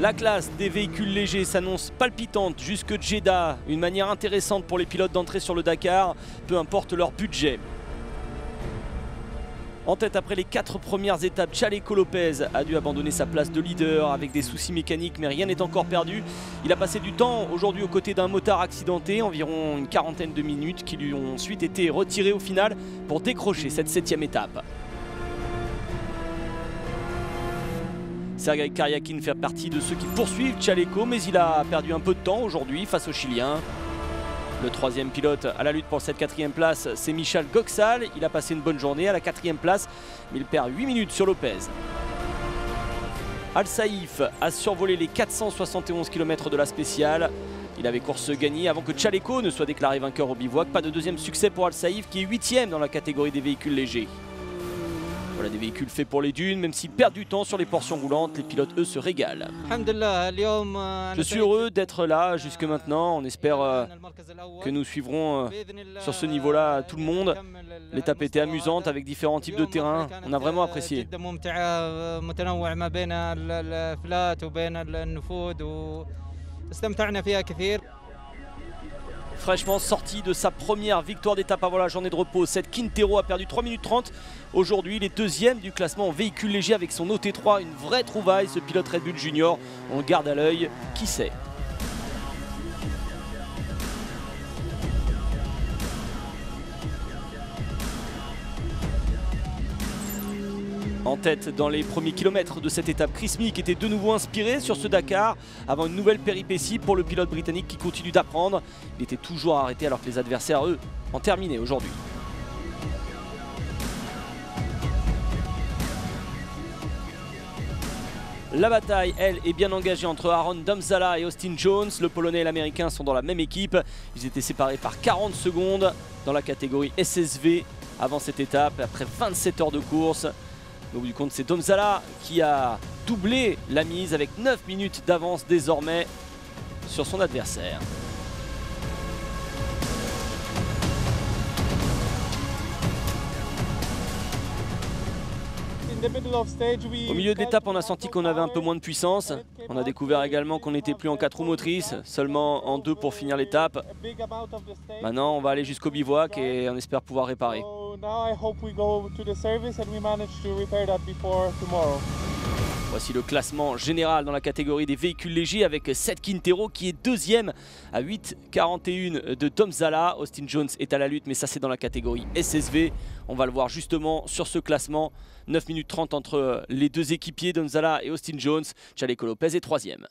La classe des véhicules légers s'annonce palpitante jusque Jeddah, une manière intéressante pour les pilotes d'entrer sur le Dakar, peu importe leur budget. En tête après les 4 premières étapes, Chaleco Lopez a dû abandonner sa place de leader avec des soucis mécaniques, mais rien n'est encore perdu. Il a passé du temps aujourd'hui aux côtés d'un motard accidenté, environ une quarantaine de minutes, qui lui ont ensuite été retirés au final pour décrocher cette 7e étape. Sergei Karyakin fait partie de ceux qui poursuivent Chaleco, mais il a perdu un peu de temps aujourd'hui face aux Chiliens. Le 3e pilote à la lutte pour cette 4e place, c'est Michal Goxal. Il a passé une bonne journée à la 4e place, mais il perd 8 minutes sur Lopez. Al Saif a survolé les 471 km de la spéciale. Il avait course gagnée avant que Chaleco ne soit déclaré vainqueur au bivouac. Pas de deuxième succès pour Al Saif qui est 8e dans la catégorie des véhicules légers. Voilà des véhicules faits pour les dunes, même s'ils perdent du temps sur les portions roulantes, les pilotes eux se régalent. Je suis heureux d'être là jusque maintenant, on espère que nous suivrons sur ce niveau-là tout le monde. L'étape était amusante avec différents types de terrains, on a vraiment apprécié. Fraîchement sorti de sa première victoire d'étape avant la journée de repos, cette Quintero a perdu 3 minutes 30. Aujourd'hui, il est 2e du classement en véhicule léger avec son OT3. Une vraie trouvaille, ce pilote Red Bull Junior. On le garde à l'œil, qui sait. En tête dans les premiers kilomètres de cette étape, Chris Meek était de nouveau inspiré sur ce Dakar avant une nouvelle péripétie pour le pilote britannique qui continue d'apprendre. Il était toujours arrêté alors que les adversaires, eux, ont terminé aujourd'hui. La bataille, elle, est bien engagée entre Aaron Domzala et Austin Jones. Le Polonais et l'Américain sont dans la même équipe. Ils étaient séparés par 40 secondes dans la catégorie SSV avant cette étape, après 27 heures de course. Au bout du compte, c'est Domzala qui a doublé la mise avec 9 minutes d'avance désormais sur son adversaire. Au milieu de l'étape, on a senti qu'on avait un peu moins de puissance. On a découvert également qu'on n'était plus en 4 roues motrices, seulement en 2 pour finir l'étape. Maintenant, on va aller jusqu'au bivouac et on espère pouvoir réparer. Voici le classement général dans la catégorie des véhicules légers avec Seth Quintero qui est 2e à 8,41 de Domzala. Austin Jones est à la lutte, mais ça c'est dans la catégorie SSV. On va le voir justement sur ce classement. 9 minutes 30 entre les deux équipiers, Domzala et Austin Jones. Chaleco Lopez est 3e.